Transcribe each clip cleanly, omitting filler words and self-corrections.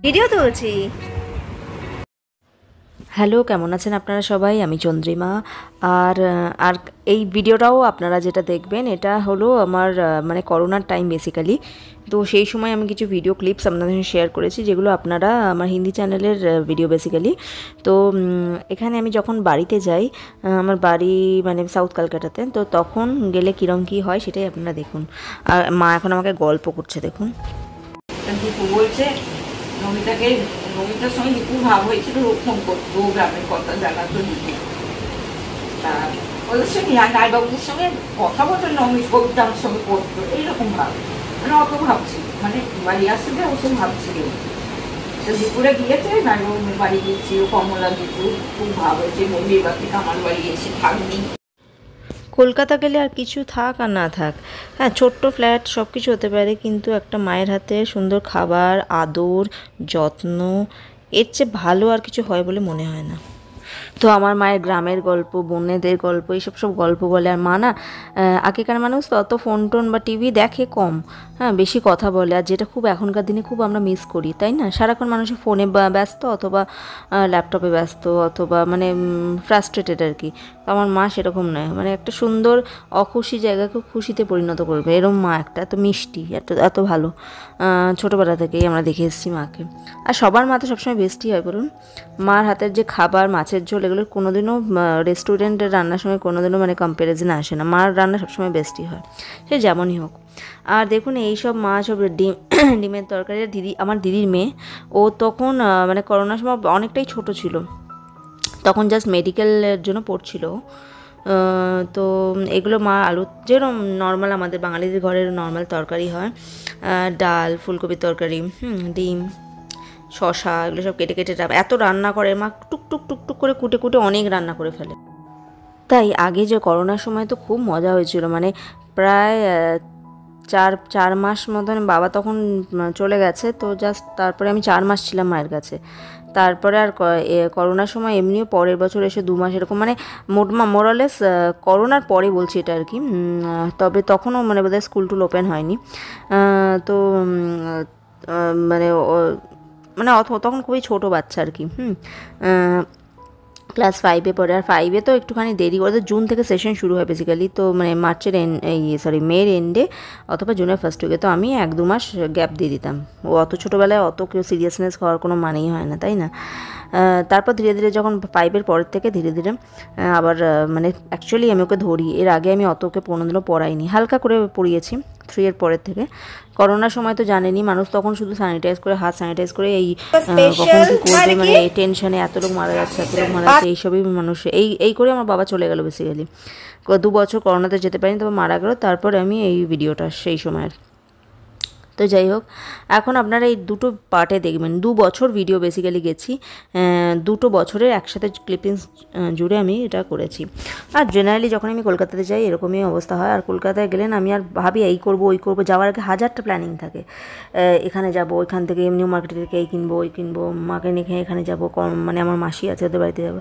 Video তুলছি। Hello, কেমন আছেন আপনারা সবাই? আমি চন্দ্রিমা। আর আর এই ভিডিওটাও আপনারা যেটা দেখবেন এটা হলো আমার মানে করোনার টাইম বেসিক্যালি। তো সেই সময় আমি কিছু ভিডিও ক্লিপস আপনাদের সঙ্গে শেয়ার করেছি, যেগুলো আপনারা আমার হিন্দি চ্যানেলের ভিডিও বেসিক্যালি। তো এখানে আমি যখন বাড়িতে যাই, আমার বাড়ি মানে সাউথ কলকাতাতে, তো তখন গেলে কীরকম কী হয় সেটাই আপনারা দেখুন। আর মা এখন আমাকে গল্প করছে, দেখুন। দীপু বলছে নমিতাকে, নমিতার সঙ্গে দীপুর ভাব হয়েছিল ফোন করতো, গ্রামের কথা জানাতো দীপু। তা ওদের সঙ্গে নাইবাবুদের সঙ্গে কথা বলতো, নমিত কবিতা আমার সঙ্গে পড়তো, এইরকম ভাব। মানে অত ভাবছিল, মানে বাড়ি আসতে ওসব ভাবছিল। তো দীপুরে গিয়েছে, নাইবাবুদের বাড়ি গিয়েছিল, কমলা দীপু খুব ভাব হয়েছে, বলবে এবার থেকে আমার বাড়ি এসে থাকবি। কলকাতা গেলে আর কিছু থাক আর না থাক, হ্যাঁ ছোট্ট ফ্ল্যাট সব কিছু হতে পারে, কিন্তু একটা মায়ের হাতে সুন্দর খাবার, আদর, যত্ন, এর চেয়ে ভালো আর কিছু হয় বলে মনে হয় না। তো আমার মায়ের গ্রামের গল্প, বোনেদের গল্প, এইসব সব গল্প বলে। আর মা না, আগেকার মানুষ তো অত ফোন টোন বা টিভি দেখে কম, হ্যাঁ বেশি কথা বলে, আর যেটা খুব এখনকার দিনে খুব আমরা মিস করি, তাই না? সারাক্ষণ মানুষের ফোনে ব্যস্ত, অথবা ল্যাপটপে ব্যস্ত, অথবা মানে ফ্রাস্ট্রেটেড আর কি। তো আমার মা সেরকম নয়, মানে একটা সুন্দর অখুশি জায়গাকে খুশিতে পরিণত করবে, এরকম মা একটা, এত মিষ্টি, এত এত ভালো। ছোটোবেলা থেকেই আমরা দেখে এসেছি মাকে। আর সবার মা তো সবসময় বেস্টই হয় বলুন। মার হাতের যে খাবার, মাছের ঝোল, এগুলো কোনোদিনও রেস্টুরেন্টের রান্নার সময় কোনোদিনও মানে কম্প্যারিজনে আসে না। মার রান্না সবসময় বেস্টই হয়, সে যেমনই হোক। আর দেখুন এইসব মাছ, সব ডিম ডিমের তরকারি। দিদি, আমার দিদির মেয়ে, ও তখন মানে করোনার সময় অনেকটাই ছোট ছিল, তখন জাস্ট মেডিকেলের জন্য পড়ছিল। তো এগুলো মা আলু, যেরকম নর্মাল আমাদের বাঙালিদের ঘরের নর্মাল তরকারি হয়, ডাল, ফুলকপির তরকারি, ডিম, শশা, এগুলো সব কেটে কেটে এত রান্না করে মা, টুকটুক টুকটুক করে কুটে কুটে অনেক রান্না করে ফেলে। তাই আগে যে করোনার সময় তো খুব মজা হয়েছিল, মানে প্রায় চার চার মাস মতন, বাবা তখন চলে গেছে, তো জাস্ট তারপরে আমি 4 মাস ছিলাম মায়ের কাছে। তারপরে আর করোনার সময় এমনিও পরের বছর এসে 2 মাস এরকম, মানে মোরালেস করোনার পরে বলছি এটা আর কি। তবে তখনও মানে বোধহয় স্কুল টুল ওপেন হয়নি। তো মানে মানে তখন খুবই ছোটো বাচ্চা আর কি। ক্লাস 5-এ পড়ে। আর 5-এ তো একটুখানি দেরি করে, জুন থেকে সেশন শুরু হয় বেসিক্যালি, তো মানে মার্চের মের এন্ডে অথবা জুনের ফার্স্ট উইকে। তো আমি 1-2 মাস গ্যাপ দিয়ে দিতাম। ও অত ছোটোবেলায় অত কেউ সিরিয়াসনেস হওয়ার কোনো মানেই হয় না, তাই না? তারপর ধীরে ধীরে যখন 5-এর পরের থেকে ধীরে ধীরে আবার মানে অ্যাকচুয়ালি আমি ওকে ধরি, এর আগে আমি অত ওকে কোনোদিনও পড়াইনি, হালকা করে পড়িয়েছি 3-এর পরের থেকে। করোনার সময় তো জানেনই, মানুষ তখন শুধু স্যানিটাইজ করে, হাত স্যানিটাইজ করে, এই কখন কী করবে, মানে এই টেনশনে এত লোক মারা যাচ্ছে, এত লোক মারা যাচ্ছে, এইসবই মানুষ এই করে আমার বাবা চলে গেল বেসিক্যালি। 2 বছর করোনাতে যেতে পারিনি, তবে মারা গেল। তারপরে আমি এই ভিডিওটা সেই সময়ের। তো যাই হোক, এখন আপনারা এই দুটো পার্টে দেখবেন, 2 বছর ভিডিও বেসিক্যালি গেছি, 2 বছরের একসাথে ক্লিপিংস জুড়ে আমি এটা করেছি। আর জেনারেলি যখন আমি কলকাতাতে যাই এরকমই অবস্থা হয়। আর কলকাতায় গেলেন আমি আর ভাবি এই করবো ওই করবো, যাওয়ার আগে হাজারটা প্ল্যানিং থাকে। এখানে যাব, ওইখান থেকে নিউ মার্কেট থেকে এই কিনবো, ওই কিনবো, মাকে নিয়ে এখানে যাবো, মানে আমার মাসি আছে ওদের বাড়িতে যাবো।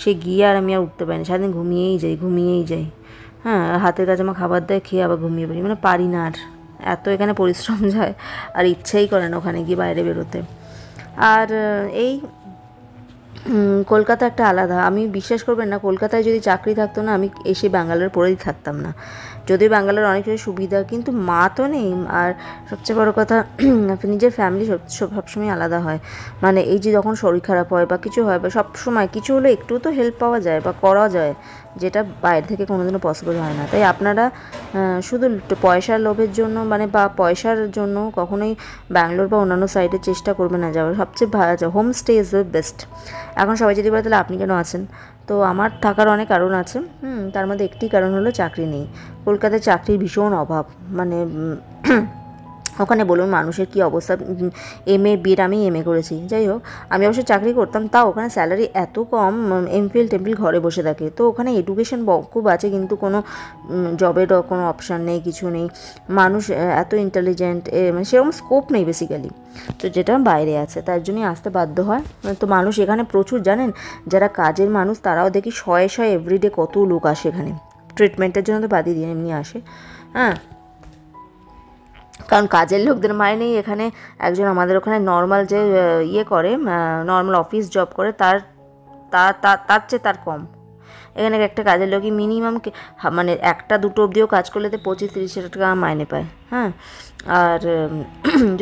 সে গিয়ে আর আমি আর উঠতে পারি না, সারাদিন ঘুমিয়েই যাই। হ্যাঁ, হাতের কাছে আমার খাবার দেয়, খেয়ে আবার ঘুমিয়ে পড়ি, মানে পারি না আর, এত এখানে পরিশ্রম যায়, আর ইচ্ছেই করে না ওখানে গিয়ে বাইরে বেরোতে। আর এই কলকাতা একটা আলাদা, আমি বিশ্বাস করবেন না, কলকাতায় যদি চাকরি থাকতো না, আমি এসে ব্যাঙ্গালোর পড়েই থাকতাম না। যদিও ব্যাঙ্গালোর অনেক কিছু সুবিধা, কিন্তু মা তো নেই। আর সবচেয়ে বড় কথা, নিজের ফ্যামিলি সবসময় আলাদা হয়। মানে এই যে যখন শরীর খারাপ হয় বা কিছু হয়, বা সব সময় কিছু হলে একটু তো হেল্প পাওয়া যায় বা করা যায়, যেটা বাইরে থেকে কোনোদিনও পসিবল হয় না। তাই আপনারা শুধু পয়সার লোভের জন্য মানে বা পয়সার জন্য কখনোই ব্যাঙ্গালোর বা অন্যান্য সাইডে চেষ্টা করবে না যাওয়ার। সবচেয়ে ভালো হোমস্টে ইজ দ্য বেস্ট। এখন সবাই যদি বলে তাহলে আপনি কেন আছেন, তো আমার থাকার অনেক কারণ আছে। তার মধ্যে একটি কারণ হলো চাকরি নেই। কলকাতায় চাকরির ভীষণ অভাব, মানে ওখানে বলুন মানুষের কী অবস্থা। এমএ বিএড, আমি এমএ করেছি, যাই হোক আমি অবশ্য চাকরি করতাম, তাও ওখানে স্যালারি এত কম, এমফিল টেম্পিল ঘরে বসে থাকে। তো ওখানে এডুকেশন খুব আছে, কিন্তু কোনো জবেরও কোনো অপশান নেই, কিছু নেই। মানুষ এত ইন্টেলিজেন্ট, মানে সেরকম স্কোপ নেই বেসিক্যালি, তো যেটা বাইরে আছে, তার জন্যই আসতে বাধ্য হয়। তো মানুষ এখানে প্রচুর, জানেন যারা কাজের মানুষ তারাও দেখি শয়ে শয়ে এভরিডে কত লোক আসে এখানে ট্রিটমেন্টের জন্য, তো বাদই দিয়ে এমনি আসে। হ্যাঁ, কারণ কাজের লোকদের মাইনেই এখানে একজন আমাদের ওখানে নর্মাল যে ইয়ে করে, নর্মাল অফিস জব করে তার তার তার তার চেয়ে তার কম। এখানে একটা কাজের লোকই মিনিমাম মানে 1-2 অবধিও কাজ করলে তো 25-30 টাকা মাইনে পায়। হ্যাঁ, আর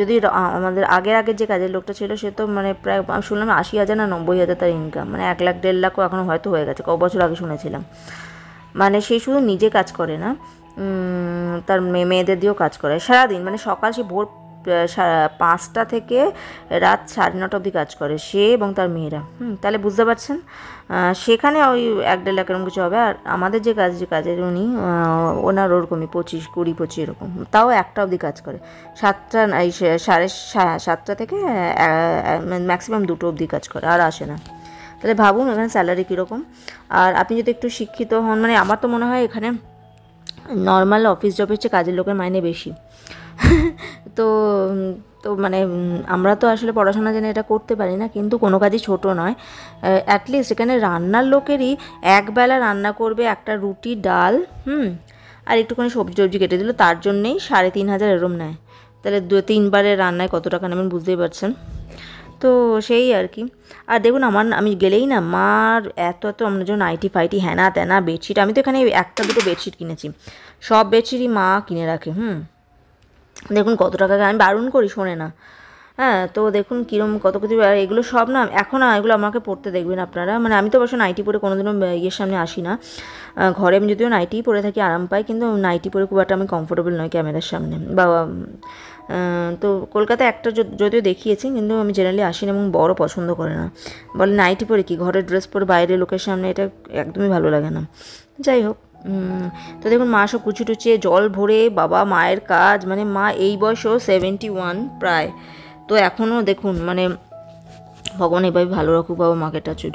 যদি আমাদের আগের যে কাজের লোকটা ছিল সে তো মানে প্রায় আমি শুনলাম 80,000 না 90,000 তার ইনকাম, মানে 1 লাখ 1.5 লাখও এখনও হয়তো হয়ে গেছে, কত বছর আগে শুনেছিলাম। মানে সে শুধু নিজে কাজ করে না, তার মেয়েদের দিয়েও কাজ করে সারাদিন, মানে সকাল সে ভোর 5টা থেকে রাত 9:30 অবধি কাজ করে সে এবং তার মেয়েরা। তাহলে বুঝতে পারছেন সেখানে ওই 1-1.5 লাখ এরকম কিছু হবে। আর আমাদের যে কাজের উনি ওনার ওরকমই 20-25 এরকম, তাও 1টা অবধি কাজ করে। 7টা এই 7:30 থেকে ম্যাক্সিমাম 2টো অবধি কাজ করে, আর আসে না। তাহলে ভাবুন এখানে স্যালারি কীরকম। আর আপনি যদি একটু শিক্ষিত হন, মানে আমার তো মনে হয় এখানে নর্মাল অফিস জবের চেয়ে কাজের লোকের মাইনে বেশি। তো তো মানে আমরা তো আসলে পড়াশোনা জেনে এটা করতে পারি না, কিন্তু কোনো কাজই ছোট নয়। অ্যাটলিস্ট এখানে রান্নার লোকেরই একবেলা রান্না করবে, একটা রুটি ডাল আর একটুখানি সবজি কেটে দিল, তার জন্যেই 3,500 এরম নেয়। তাহলে 2-3 বারের রান্নায় কত টাকা নেবেন বুঝতেই পারছেন। তো সেই আর কি। আর দেখুন আমি গেলেই না মার এত আমরা যখন নাইটি ফাইটি হ্যানা ত্যানা বেডশিট, আমি তো এখানে 1-2 বেডশিট কিনেছি, সব বেডশিটই মা কিনে রাখে। দেখুন কত টাকা, আমি বারণ করি শোনে না। হ্যাঁ, তো দেখুন কীরকম কত কিছু। আর এগুলো সব না এখন এগুলো আমাকে পড়তে দেখবেন আপনারা, মানে আমি তো অবশ্য নাইটি পরে কোনোদিনও ইয়ের সামনে আসি না, ঘরে আমি যদিও নাইটিই পরে থাকি আরাম পাই, কিন্তু নাইটি পরে খুব একটা আমি কমফোর্টেবল নই ক্যামেরার সামনে। বা তো কলকাতায় একটা যদিও দেখিয়েছি, কিন্তু আমি জেনারেলি আসি না এবং বড় পছন্দ করে না, বলে নাইটি পরে কি ঘরের ড্রেস পরে বাইরে লোকের সামনে, এটা একদমই ভালো লাগে না। যাই হোক, তো দেখুন মা সব কুচুটুচিয়ে জল ভরে, বাবা মায়ের কাজ, মানে মা এই বয়সেও 71 প্রায়, তো এখনও দেখুন মানে ভগবান এভাবে ভালো রাখুক বাবা মাকে, টাচুড।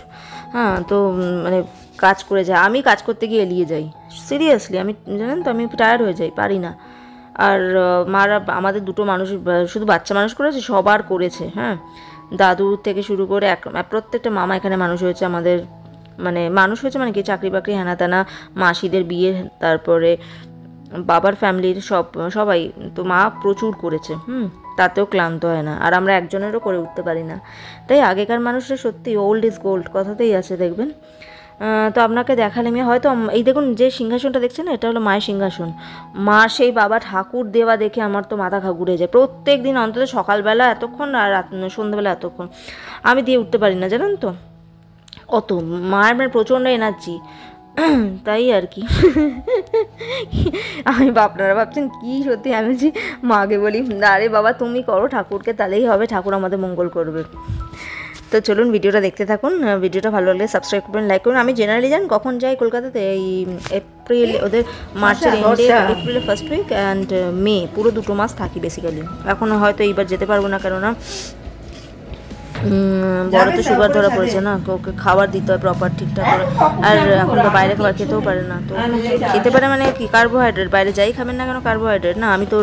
হ্যাঁ, তো মানে কাজ করে যায়, আমি কাজ করতে গিয়ে এলিয়ে যাই সিরিয়াসলি, আমি জানেন তো আমি টায়ার্ড হয়ে যাই, পারি না। আর মারা আমাদের 2টো মানুষ শুধু বাচ্চা মানুষ করেছে, সবার করেছে। হ্যাঁ, দাদু থেকে শুরু করে প্রত্যেকটা মামা এখানে মানুষ হয়েছে আমাদের, মানে মানুষ হয়েছে মানে কি চাকরি বাকরি হ্যানা ত্যানা, মাসিদের বিয়ে, তারপরে বাবার ফ্যামিলির সবাই। তো মা প্রচুর করেছে, তাতেও ক্লান্ত হয় না, আর আমরা একজনেরও করে উঠতে পারি না। তাই আগেকার মানুষরা সত্যি ওল্ড ইজ গোল্ড কথাতেই আছে দেখবেন। তো আপনাকে দেখালে আমি হয়তো, এই দেখুন যে সিংহাসনটা দেখছেন এটা হলো মায়ের সিংহাসন। মা সেই বাবা ঠাকুর দেওয়া দেখে আমার তো মাথা ঘুরে যায়, প্রত্যেক দিন অন্তত সকালবেলা এতক্ষণ আর সন্ধ্যেবেলা এতক্ষণ, আমি দিয়ে উঠতে পারি না জানেন তো, অত মায়ের মানে প্রচণ্ড এনার্জি। তাই আর কি। আপনারা ভাবছেন কি সত্যি, আমি যে মাকে বলি আরে বাবা তুমি করো ঠাকুরকে, তাহলেই হবে, ঠাকুর আমাদের মঙ্গল করবে। তো চলুন ভিডিওটা দেখতে থাকুন, ভিডিওটা ভালো লাগলে সাবস্ক্রাইব করবেন, লাইক করুন। আমি জেনারেলি জান কখন যাই কলকাতাতে, এই এপ্রিল, ওদের মার্চের এন্ডে, এপ্রিলের ফার্স্ট উইক অ্যান্ড মে, পুরো 2 মাস থাকি বেসিক্যালি। এখন হয়তো এইবার যেতে পারবো না, কেননা বড় তো সুগার ধরা পড়েছে না, ওকে খাবার দিতে হয় প্রপার ঠিকঠাক করে, আর এখন তো বাইরে খাবার খেতেও পারে না, তো খেতে পারে মানে কি কার্বোহাইড্রেট, বাইরে যাই খাবেন না কেন কার্বোহাইড্রেট না, আমি তো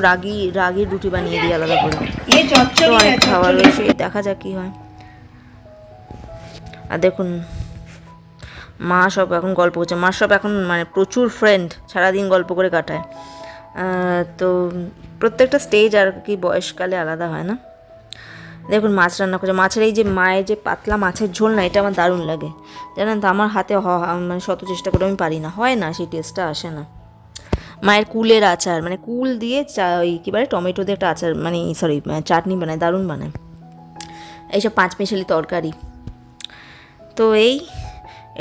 রাগির রুটি বানিয়ে দিই আলাদা করে, তো অনেক খাবার রয়েছে, দেখা যাক কী হয়। আর দেখুন মা সব এখন গল্প করছে, মা সব এখন মানে প্রচুর ফ্রেন্ড, সারাদিন গল্প করে কাটায়। তো প্রত্যেকটা স্টেজ আর কি বয়সকালে আলাদা হয় না। দেখুন মাছ রান্না করছে, মাছের এই যে মায়ের যে পাতলা মাছের ঝোল না, এটা আমার দারুণ লাগে জানেন তো, আমার হাতে মানে শত চেষ্টা করে আমি পারি না, হয় না, সেই টেস্টটা আসে না। মায়ের কুলের আচার, মানে কুল দিয়ে ওই কী বলে টমেটো দিয়ে একটা আচার, মানে সরি চাটনি বানায়, দারুণ বানায়, এইসব 5 মিশালি তরকারি। তো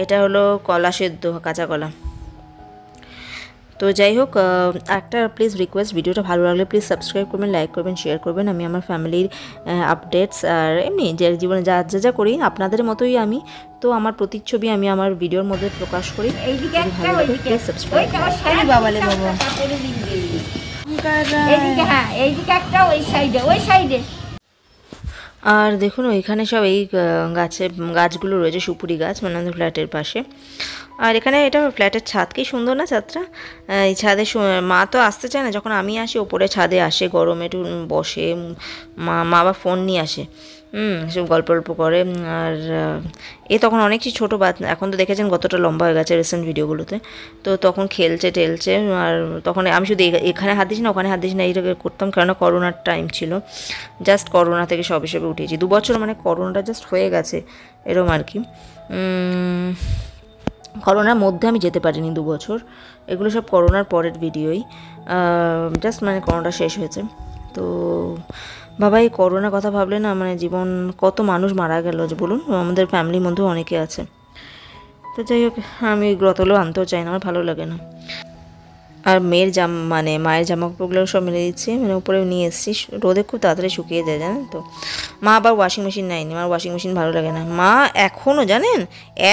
এটা হলো কলা সেদ্ধ, কাঁচা কলা। তো যাই হোক, একটা প্লিজ রিকোয়েস্ট, ভিডিওটা ভালো লাগলে প্লিজ সাবস্ক্রাইব করবেন, লাইক করবেন, শেয়ার করবেন। আমি আমার ফ্যামিলির আপডেটস আর এমনি যে জীবনে যা করি আপনাদের মতোই আমি, তো আমার প্রতিচ্ছবি আমি আমার ভিডিওর মধ্যে প্রকাশ করি। ভালো লাগলে প্লিজ সাবস্ক্রাইব। আর দেখুন ওইখানে সব এই গাছগুলো রয়েছে, সুপুরি গাছ, মানে আমাদের ফ্ল্যাটের পাশে। আর এখানে এটা ফ্ল্যাটের ছাদ, কি সুন্দর না ছাদটা, এই ছাদে মা তো আসতে চায় না, যখন আমি আসি ওপরে ছাদে আসে, গরমে একটু বসে, মা আবার ফোন নিয়ে আসে, সব গল্প টল্প করে। আর এ তখন অনেকই ছোটো বাচ্চা, এখন তো দেখেছেন কতটা লম্বা হয়ে গেছে রিসেন্ট ভিডিওগুলোতে। তো তখন খেলছে টেলছে, আর তখন আমি শুধু এখানে হাত দিস না ওখানে হাত দিস না এইটাকে করতাম, কেননা করোনার টাইম ছিল, জাস্ট করোনা থেকে সবে সবে উঠেছি 2 বছর, মানে করোনাটা জাস্ট হয়ে গেছে এরম আর কি। করোনার মধ্যে আমি যেতে পারিনি 2 বছর, এগুলো সব করোনার পরের ভিডিওই, জাস্ট মানে করোনাটা শেষ হয়েছে। তো বাবা এই করোনার কথা ভাবলে না মানে জীবন, কত মানুষ মারা গেল যে বলুন, আমাদের ফ্যামিলির মধ্যেও অনেকে আছে। তো যাই হোক, আমি গ্রতগুলো আনতেও চাই না, আমার ভালো লাগে না। আর মেয়ের মানে মায়ের জামা কাপড়গুলো সব মেলে দিচ্ছি, মানে উপরে নিয়ে এসেছি, রোদে খুব তাড়াতাড়ি শুকিয়ে যায় জানেন তো। মা আবার ওয়াশিং মেশিন নেয়নি, আমার ওয়াশিং মেশিন ভালো লাগে না। মা এখনও জানেন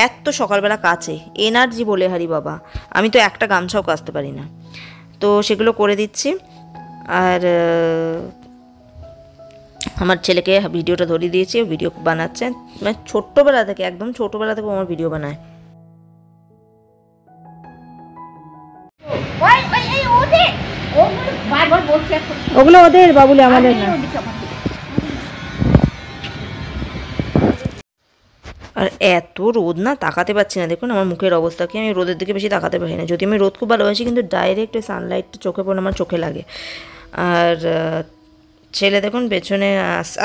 এত সকালবেলা কাচে, এনার্জি বলে হারি বাবা, আমি তো একটা গামছাও কাচতে পারি না। তো সেগুলো করে দিচ্ছি। আর আমার ছেলেকে ভিডিওটা ধরিয়ে দিয়েছি, ভিডিও বানাচ্ছে, মানে ছোট্টবেলা থেকে, একদম ছোটোবেলা থেকে আমার ভিডিও বানায়। ওগুলো ওদের বাবুলে, আমাদের না। আর এত রোদ না, তাকাতে পারছি না, দেখুন আমার মুখের অবস্থা কি, আমি রোদের দিকে বেশি তাকাতে পারি না, যদি আমি রোদ খুব ভালোবাসি, কিন্তু ডাইরেক্ট সানলাইটটা চোখে পড়লে আমার চোখে লাগে। আর ছেলে দেখুন পেছনে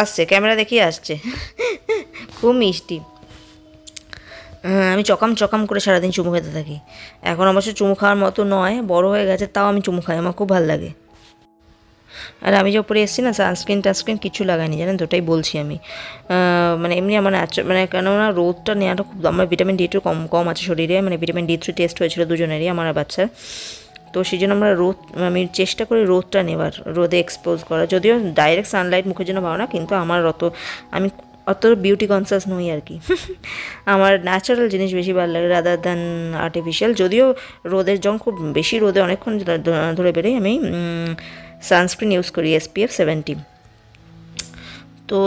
আসছে, ক্যামেরা দেখিয়ে আসছে, খুব মিষ্টি। আমি চকাম চকাম করে সারাদিন চুমু খেতে থাকি। এখন অবশ্য চুমু খাওয়ার মতো নয়, বড় হয়ে গেছে, তাও আমি চুমু খাই, আমার খুব ভালো লাগে। আর আমি যে উপরে এসেছি না, সানস্ক্রিন কিছু লাগাইনি জানেন তো, ওটাই বলছি আমি। মানে এমনি আমার মানে কেননা রোদটা নেওয়াটা খুব, আমার ভিটামিন D একটু কম আছে শরীরে, মানে ভিটামিন D3 টেস্ট হয়েছিল দুজনেরই, আমার বাচ্চার। তো সেই জন্য আমি চেষ্টা করি রোদটা নেওয়ার, রোদে এক্সপোজ করা, যদিও ডাইরেক্ট সানলাইট মুখের জন্য পাও না, কিন্তু আমার আমি অত বিউটি কনসিয়াস নই আর কি। আমার ন্যাচারাল জিনিস বেশি ভালো লাগে রাদার দ্যান আর্টিফিশিয়াল। যদিও রোদের যখন খুব বেশি রোদে অনেকক্ষণ ধরে বেরোই, আমি সানস্ক্রিন ইউজ করি SPF 70। তো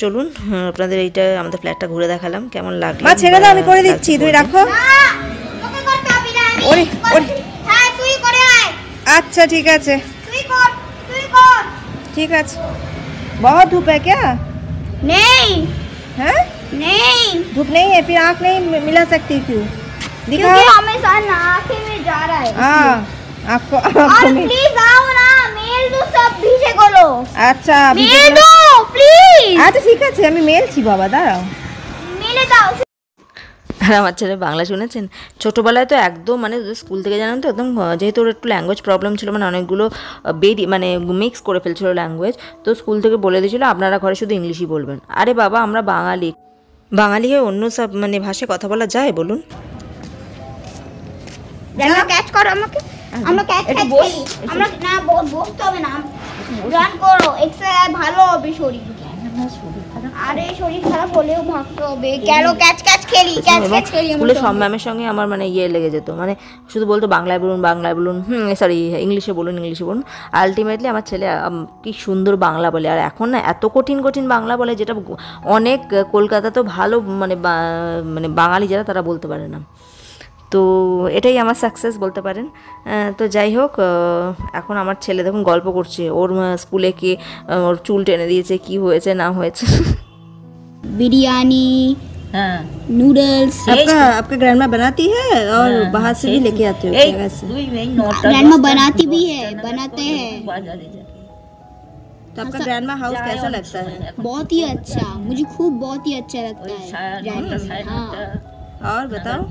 চলুন আপনাদের এইটা আমাদের ফ্ল্যাটটা ঘুরে দেখালাম, কেমন লাগলো। মা ছেড়ে দাও, আমি করে দিচ্ছি, তুই রাখো। ওরে ওরে, হ্যাঁ তুই করে আয়। अच्छा ठीक है, তুই কর ठीक है। बहुत धूप है क्या? नहीं हैं? नहीं, धूप नहीं है, फिर आँख नहीं मिला सकती क्यों? दिखाओ। क्योंकि हमेशा नाके में जा रहा है। हाँ, आपको और प्लीज आओ ना, मेल दो सब ভিজে গেলো। अच्छा মেল দো প্লিজ। আচ্ছা ঠিক আছে, আমি মেলছি বাবা, দাঁড়াও। মেলে দাও। আর আমার ছেলে বাংলা শুনেছেন, ছোটোবেলায় তো একদম মানে স্কুল থেকে জানেন তো একদম, যেহেতু ওর একটু ল্যাঙ্গুয়েজ প্রবলেম ছিল, মানে অনেকগুলো মানে মিক্স করে ফেলছিল ল্যাঙ্গুয়েজ, তো স্কুল থেকে বলে দিয়েছিল আপনারা ঘরে শুধু ইংলিশই বলবেন। আরে বাবা, আমরা বাঙালি হয়ে অন্য সব মানে ভাষায় কথা বলা যায় বলুন? আমরা ক্যাচ করো আমাকে, আমরা ক্যাচ খেলি, আমরা না বসতে হবে না, রান করো, এক্সারসাইজ ভালো হবে শরীর। আরে শরীর খারাপ হলেও ভাগতে হবে, কেন ক্যাচ খেলি, ক্যাচ খেলি। স্কুলে সব ম্যামের সঙ্গে আমার মানে লেগে যেত, মানে শুধু বলতো বাংলায় বলুন, সরি ইংলিশে বলুন। আলটিমেটলি আমার ছেলে কি সুন্দর বাংলা বলে, আর এখন না এত কঠিন বাংলা বলে, যেটা অনেক কলকাতাতেও ভালো মানে বাঙালি যারা তারা বলতে পারে না। তো এটাই আমার সাকসেস বলতে পারেন। তো যাই হোক, এখন আমার ছেলে দেখুন গল্প করছে, ওর স্কুলে কি ওর চুল টেনে দিয়েছে, কি হয়েছে না হয়েছে। बिरयानी, हाँ नूडल्स। आपका ग्रैंडमा बनाती है और बाहर से भी लेके आते हो क्या वैसे? ग्रैंडमा बनाती भी है, बनाते हैं। तो आपका ग्रैंडमा हाउस कैसा लगता है? बहुत ही अच्छा, मुझे बहुत ही अच्छा लगता है। हाँ, और बताओ,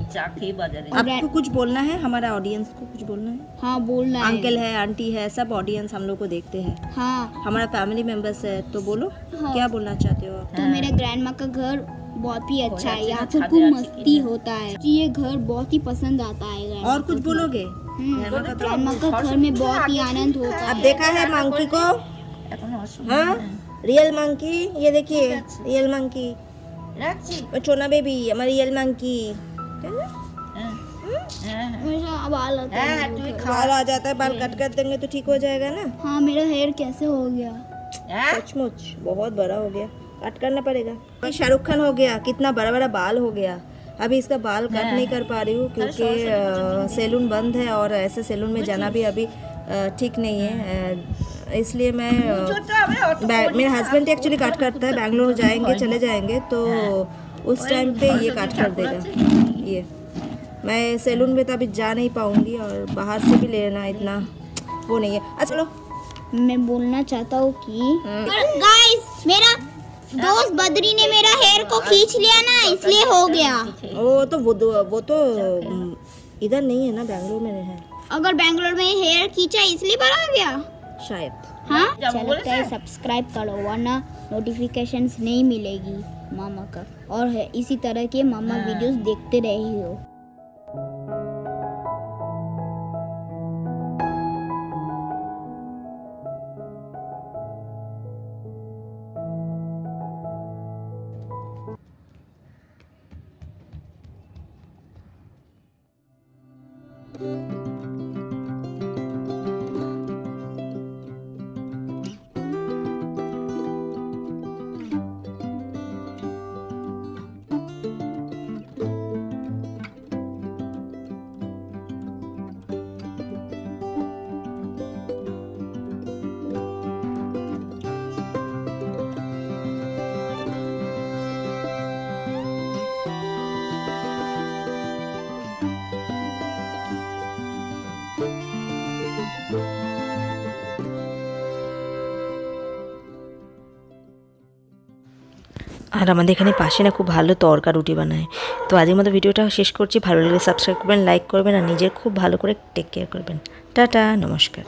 आपको कुछ बोलना है, हमारा ऑडियंस को कुछ बोलना है? हाँ बोलना है। अंकल है, आंटी है, सब ऑडियंस हम लोग को देखते हैं, हाँ हमारा फैमिली मेंबर्स है, तो बोलो हाँ। क्या बोलना चाहते हो आप? तो मेरे ग्रैंडमा का घर बहुत ही अच्छा है, यहाँ पर खूब मस्ती होता है, ये घर बहुत ही पसंद आता है। और कुछ बोलोगे? ग्रैंडमा का घर में बहुत ही आनंद होता है। अब देखा है मंकी को? हाँ, रियल मंकी, ये देखिए रियल मंकी, चोना बेबी, हमारी रियल मंकी। मेरा बाल आता है। बाल आ जाता है, बाल कट कर देंगे तो ठीक हो जाएगा ना? हाँ, मेरा हेयर कैसे हो गया? सचमुच बहुत बड़ा हो गया, कट करना पड़ेगा। शाहरुख खान हो गया, कितना बड़ा बड़ा बाल हो गया। अभी इसका बाल कट नहीं कर पा रही हूँ क्योंकि सैलून बंद है, और ऐसे सैलून में जाना भी अभी ठीक नहीं है। इसलिए मैं मेरे हस्बैंड एक्चुअली काट करता है, बैंगलोर जाएंगे चले जाएंगे तो उस टाइम पे ये काट कर देगा। ये मैं सैलून में तो अभी जा नहीं पाऊंगी और बाहर से भी लेना इतना वो नहीं है। अच्छा चलो, मैं बोलना चाहता हूँ कि गाइस मेरा दोस्त बद्री ने मेरा हेयर को खींच लिया ना, इसलिए हो गया। वो तो इधर नहीं है ना, बैंगलोर में है। अगर बैंगलोर में हेयर खींचा इसलिए बड़ा गया शायद। हाँ चलता है, सब्सक्राइब करो वरना नोटिफिकेशंस नहीं मिलेगी मामा का, और इसी तरह के मामा वीडियोस देखते रही हो। আর আমাদের এখানে পাশে না খুব ভালো তড়কা রুটি বানায়। তো আজকের মতো ভিডিওটা শেষ করছি। ভালো লাগলে সাবস্ক্রাইব করবেন, লাইক করবেন আর নিজের খুব ভালো করে টেক কেয়ার করবেন। টাটা, নমস্কার।